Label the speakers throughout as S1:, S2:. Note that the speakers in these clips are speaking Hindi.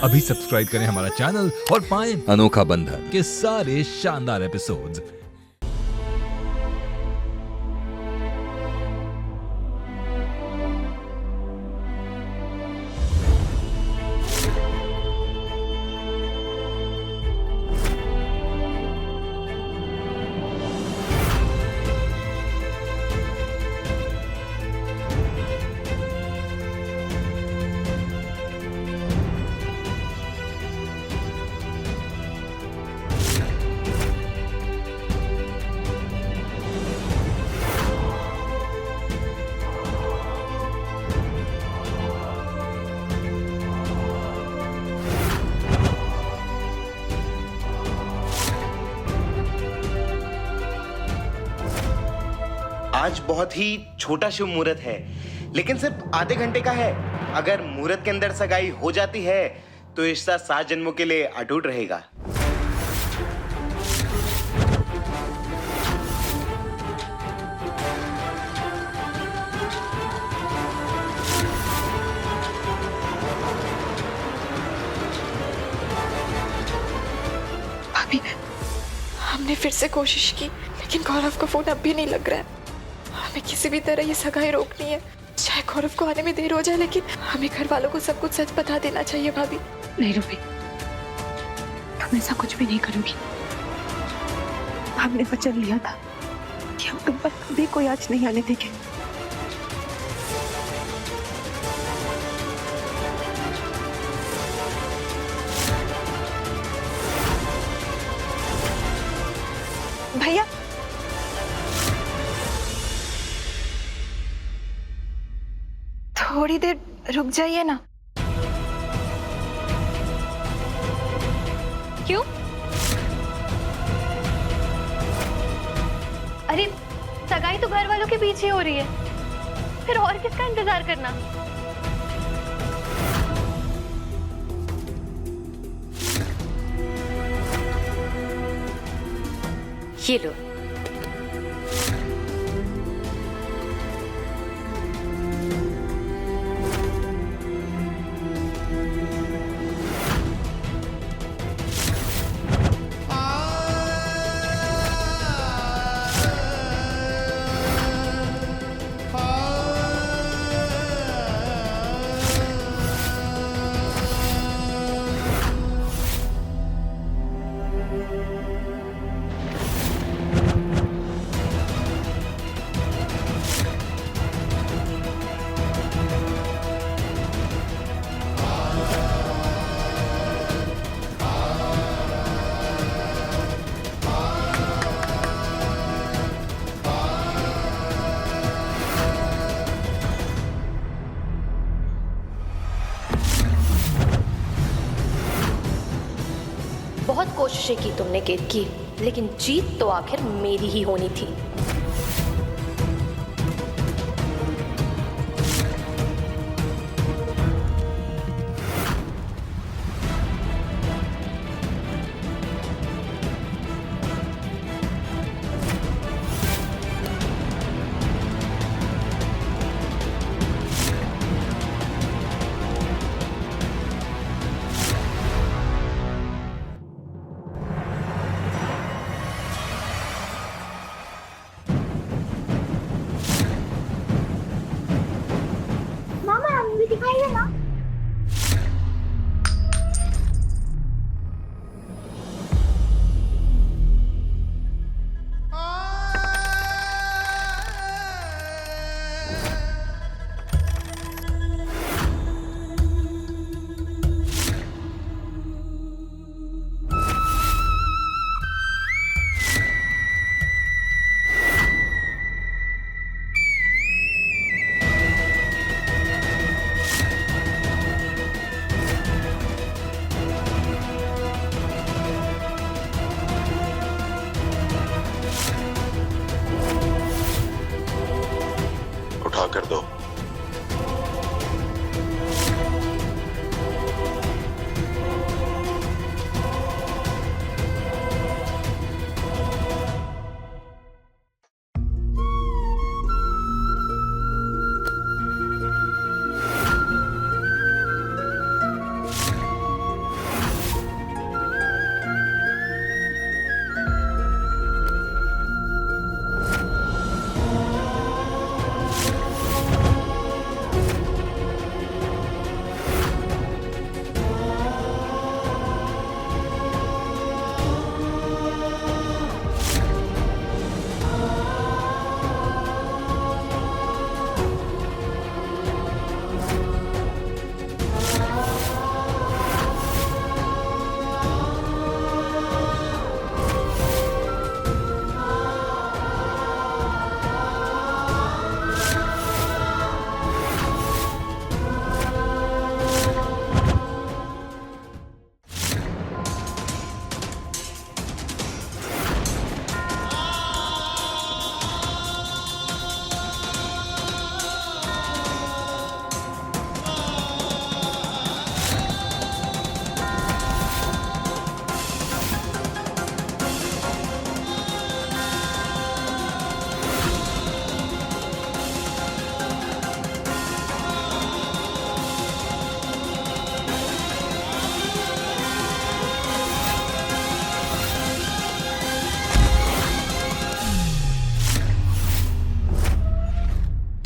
S1: अभी सब्सक्राइब करें हमारा चैनल और पाएं अनोखा बंधन के सारे शानदार एपिसोड्स।
S2: आज बहुत ही छोटा शुभ मुहूर्त है, लेकिन सिर्फ आधे घंटे का है। अगर मुहूर्त के अंदर सगाई हो जाती है तो रिश्ता 7 जन्मों के लिए अटूट रहेगा।
S3: भाभी, हमने फिर से कोशिश की, लेकिन गौरव का फोन अब भी नहीं लग रहा है। हमें किसी भी तरह ये सगाई रोकनी है। चाहे गौरव को आने में देर हो जाए, लेकिन हमें घर वालों को सब कुछ सच बता देना चाहिए। भाभी
S4: नहीं रूबी, तुम ऐसा कुछ भी नहीं करोगी। हमने वचन लिया था कि हम तुम पर कभी कोई आँच नहीं आने देंगे।
S3: भैया, थोड़ी देर रुक जाइए ना।
S5: क्यों? अरे सगाई तो घर वालों के पीछे हो रही है, फिर और किसका इंतजार करना। ये लो। बहुत कोशिशें की तुमने कैद की, लेकिन जीत तो आखिर मेरी ही होनी थी।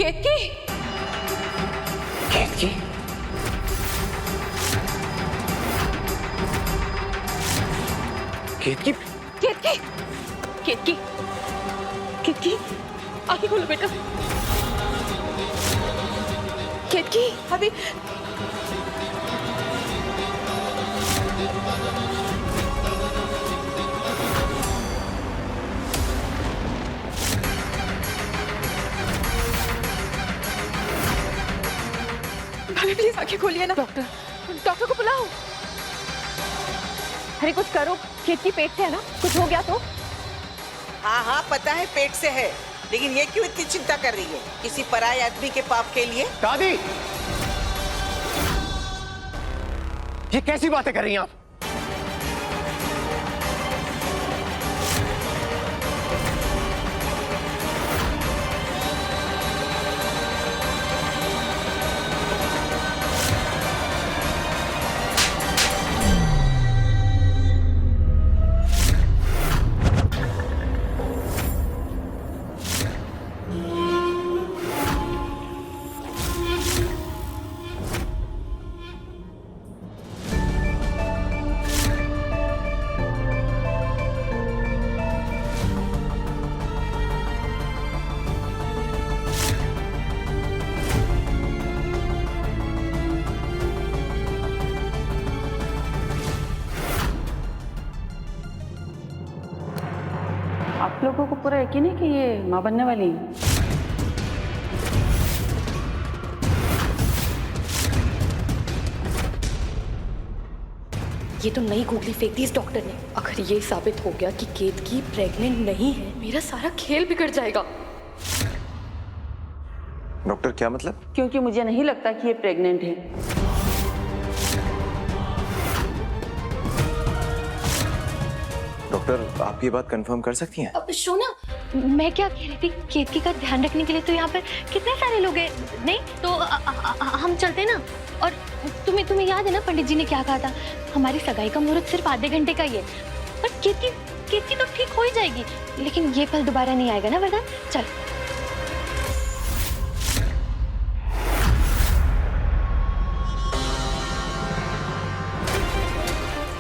S5: केतकी,
S2: केतकी, केतकी,
S5: केतकी, केतकी, केतकी, आंखें खोलो बेटा। केतकी, अभी
S3: भाभी प्लीज आंखें खोलिए ना।
S5: डॉक्टर, डॉक्टर को बुलाओ। अरे कुछ करो, केतकी पेट से है ना, कुछ हो गया तो।
S6: हाँ हाँ पता है पेट से है, लेकिन ये क्यों इतनी चिंता कर रही है किसी पराये आदमी के पाप के लिए?
S7: दादी, ये कैसी बातें कर रही हैं आप?
S4: आप लोगों को पूरा यकीन है कि ये माँ बनने वाली है?
S5: ये तो नई गुगली फेंक दी इस डॉक्टर ने। अगर ये साबित हो गया कि केतकी प्रेग्नेंट नहीं है, मेरा सारा खेल बिगड़ जाएगा।
S8: डॉक्टर क्या मतलब?
S4: क्योंकि मुझे नहीं लगता कि ये प्रेग्नेंट है।
S8: डॉक्टर आप ये बात कंफर्म कर सकती हैं?
S9: अब सोना, मैं क्या कह रही थी, केतकी का ध्यान रखने के लिए तो यहाँ पर कितने सारे लोग हैं। नहीं तो हम चलते ना। और तुम्हें याद है ना पंडित जी ने क्या कहा था, हमारी सगाई का मुहूर्त सिर्फ आधे घंटे का ही है। पर केतकी तो ठीक हो ही जाएगी, लेकिन ये पल दोबारा नहीं आएगा ना वरदान। चल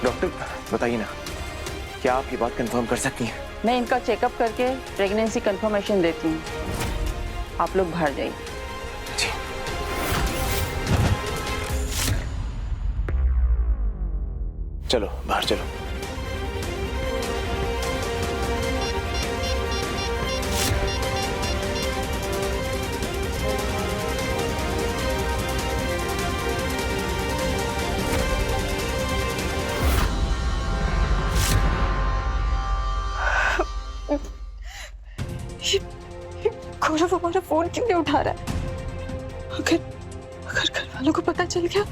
S8: डॉक्टर बताइए ना, क्या आप ये बात कंफर्म कर सकती हैं?
S4: मैं इनका चेकअप करके प्रेगनेंसी कंफर्मेशन देती हूँ। आप लोग बाहर जाइए।
S8: जी। चलो बाहर चलो।
S3: गौरव हमारा फोन क्यों नहीं उठा रहा है? अगर घर वालों को पता चल गया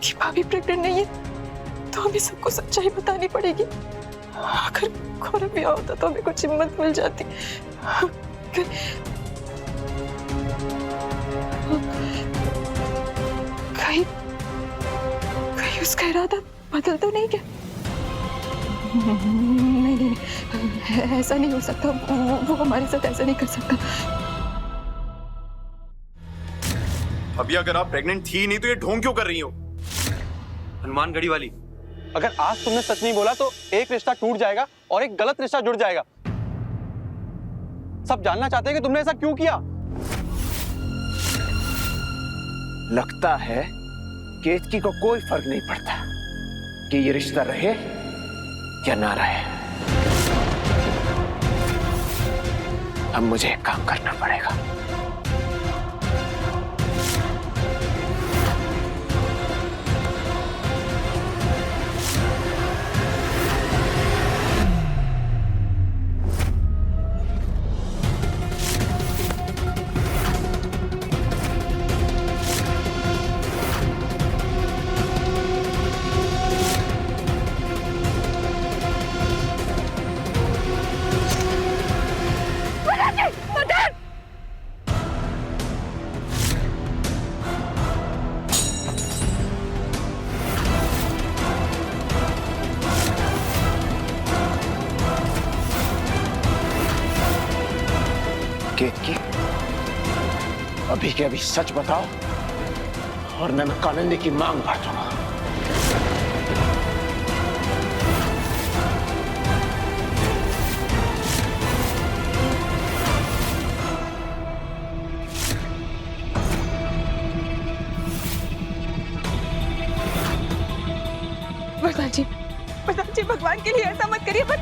S3: कि भाभी प्रेग्नेंट नहीं है तो हमें सबको सच्चाई बतानी पड़ेगी। अगर गौरव भी होता तो हमें कुछ हिम्मत मिल जाती। कहीं उसका इरादा बदल तो नहीं क्या? नहीं, ऐसा नहीं हो सकता। वो हमारे साथ ऐसा नहीं कर सकता।
S7: अभी अगर आप प्रेग्नेंट थी नहीं तो ये ढोंग क्यों कर रही हो?
S10: हनुमानगढ़ी वाली,
S7: अगर आज तुमने सच नहीं बोला तो एक रिश्ता टूट जाएगा और एक गलत रिश्ता जुड़ जाएगा। सब जानना चाहते हैं कि तुमने ऐसा क्यों किया।
S8: लगता है केतकी को कोई फर्क नहीं पड़ता कि ये रिश्ता रहे या ना रहे। अब मुझे एक काम करना पड़ेगा। अभी के अभी सच बताओ और मैं कालिंदी की मांग भर दूंगा।
S6: प्रधान जी भगवान के लिए ऐसा मत करिए, बस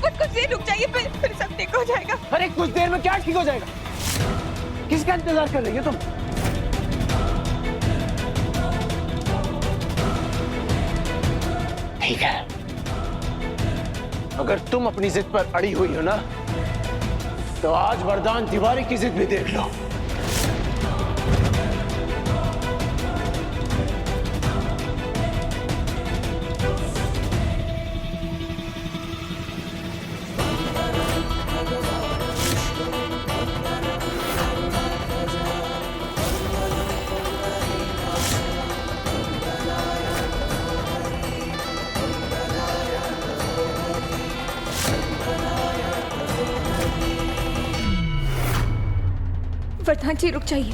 S6: कुछ देर रुक जाइए, फिर सब ठीक हो जाएगा।
S8: अरे कुछ देर में क्या ठीक हो जाएगा? किसका इंतजार कर रही हो तुम? ठीक है, अगर तुम अपनी जिद पर अड़ी हुई हो ना, तो आज वरदान तिवारी की जिद भी देख लो।
S3: वरदान जी रुक जाइए।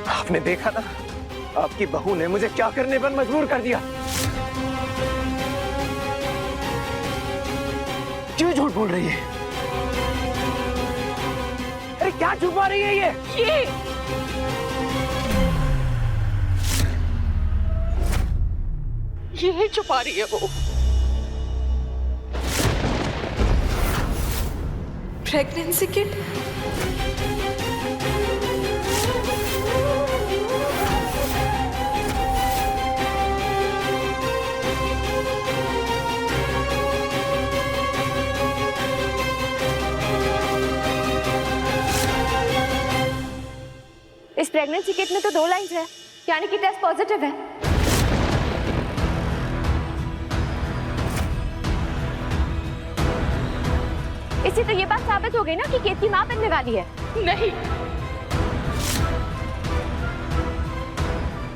S8: आपने देखा ना, आपकी बहू ने मुझे क्या करने पर मजबूर कर दिया। क्यों झूठ बोल रही है? अरे क्या छुपा रही है
S6: ये छुपा रही है वो।
S3: Pregnancy kit.
S9: इस प्रेगनेंसी किट में तो 2 लाइंस है, यानी कि टेस्ट पॉजिटिव है। इससे तो ये बात साबित हो गई ना कि केत की मां बनने वाली है।
S6: नहीं,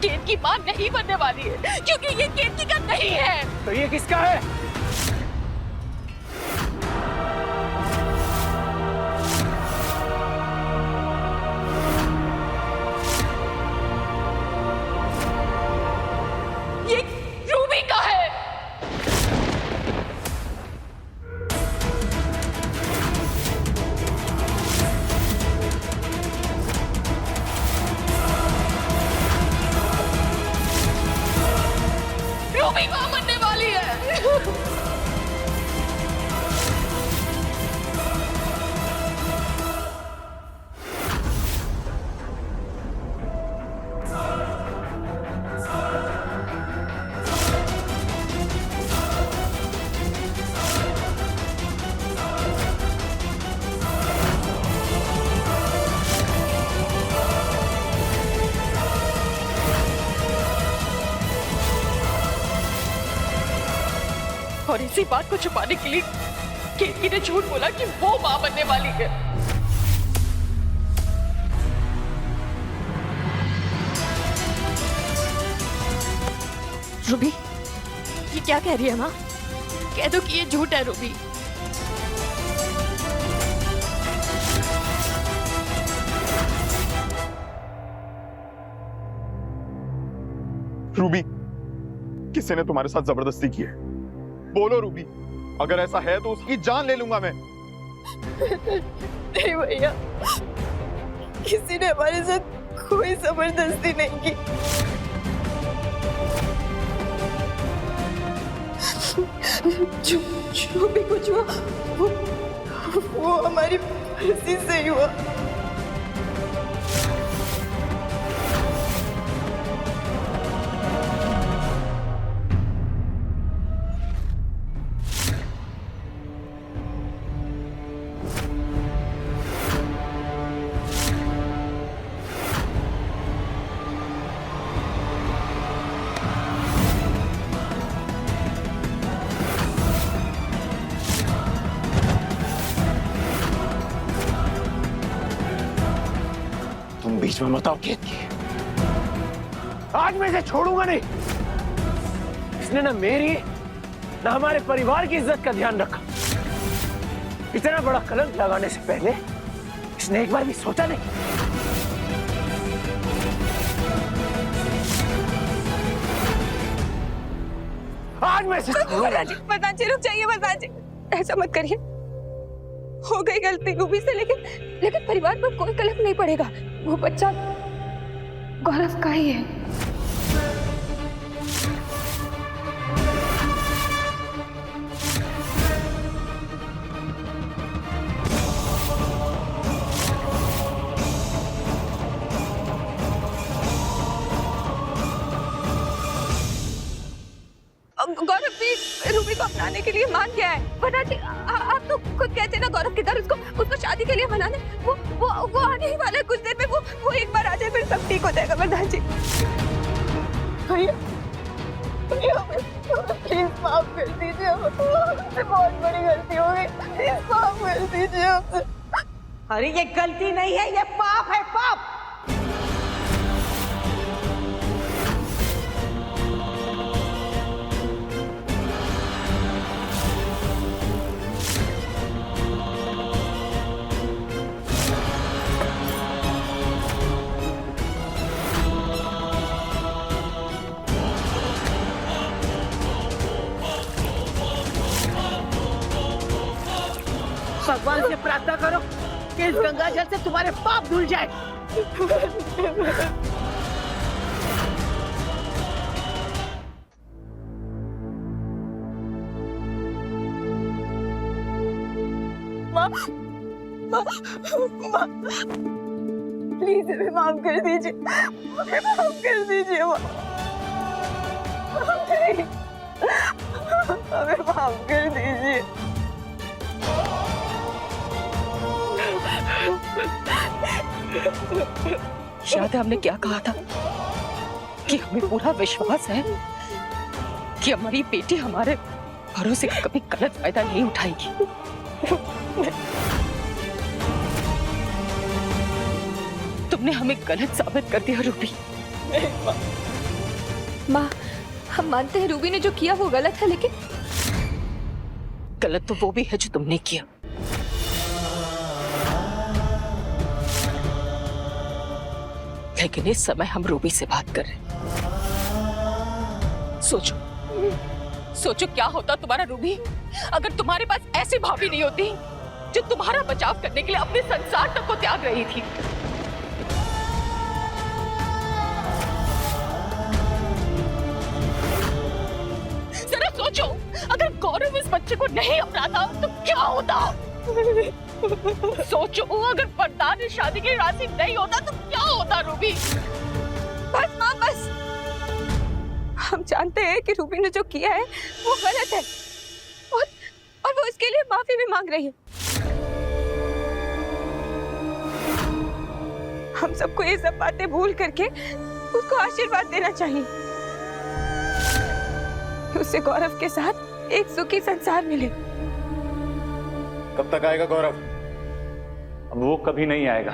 S6: केत की मां नहीं बनने वाली है, क्योंकि ये केत का नहीं है।
S8: तो ये किसका है?
S6: ये रूबी का है। रूबी मां बनने वाली है। और इसी बात को छुपाने के लिए केतकी ने झूठ बोला कि वो मां बनने वाली है। रूबी, ये क्या कह रही है मां? कह दो कि ये झूठ है रूबी।
S11: रूबी, किसी ने तुम्हारे साथ जबरदस्ती की है? बोलो रूबी, अगर ऐसा है तो उसकी जान ले लूंगा मैं।
S6: नहीं भैया, किसी ने हमारे साथ कोई जबरदस्ती नहीं की। जो भी कुछ हुआ वो हमारी मर्जी से ही हुआ।
S8: इसमें मत आओ केतकी। आज मैं इसे छोड़ूंगा नहीं। इसने ना मेरी ना हमारे परिवार की इज्जत का ध्यान रखा। इतना बड़ा कलंक लगाने से पहले इसने एक बार भी सोचा नहीं। आज मैं इसे छोड़ूंगा।
S6: प्रधान जी रुक जाइए, प्रधान जी ऐसा मत करिए। हो गई गलती रूबी से, लेकिन परिवार पर कोई कलंक नहीं पड़ेगा। वो बच्चा गौरव का ही है। गौरव भी रूबी को अपनाने के लिए मान गया है। प्रधान जी आप तो खुद कहते हैं ना गौरव किधर उसको शादी के लिए मनाने। वो आने ही वाला है कुछ देर में। वो एक बार आ जाए फिर सब ठीक हो जाएगा। प्रधान जी प्लीज माफ कर दीजिए, हमसे बहुत बड़ी गलती हो गई, प्लीज माफ कर दीजिए हमसे। अरे ये गलती नहीं है, ये पाप है, पाप। भगवान से प्रार्थना करो कि इस गंगा जल से तुम्हारे पाप धुल जाए। माँ, प्लीज हमें माफ कर दीजिए, हमें माफ कर दीजिए माँ, हमें माफ कर दीजिए। याद है हमने क्या कहा था कि हमें पूरा विश्वास है कि हमारी बेटी हमारे भरोसे का कभी गलत फायदा नहीं उठाएगी। तुमने हमें गलत साबित कर दिया रूबी।
S5: माँ हम मानते हैं रूबी ने जो किया वो गलत है, लेकिन
S6: गलत तो वो भी है जो तुमने किया। लेकिन इस समय हम रूबी से बात कर रहे हैं। सोचो क्या होता तुम्हारा रूबी अगर तुम्हारे पास ऐसी भाभी नहीं होती जो तुम्हारा बचाव करने के लिए अपने संसार तक को त्याग रही थी। जरा सोचो अगर गौरव इस बच्चे को नहीं अपनाता तो क्या होता। सोचो अगर फरदान ने शादी की राशि नहीं होता तो क्या होता रूबी। बस माँ बस, हम जानते हैं कि रूबी ने जो किया है वो गलत है और वो इसके लिए माफी भी मांग रही है। हम सबको ये सब बातें भूल करके उसको आशीर्वाद देना चाहिए। उससे गौरव के साथ एक सुखी संसार मिले।
S11: कब तक आएगा गौरव?
S10: अब वो कभी नहीं आएगा।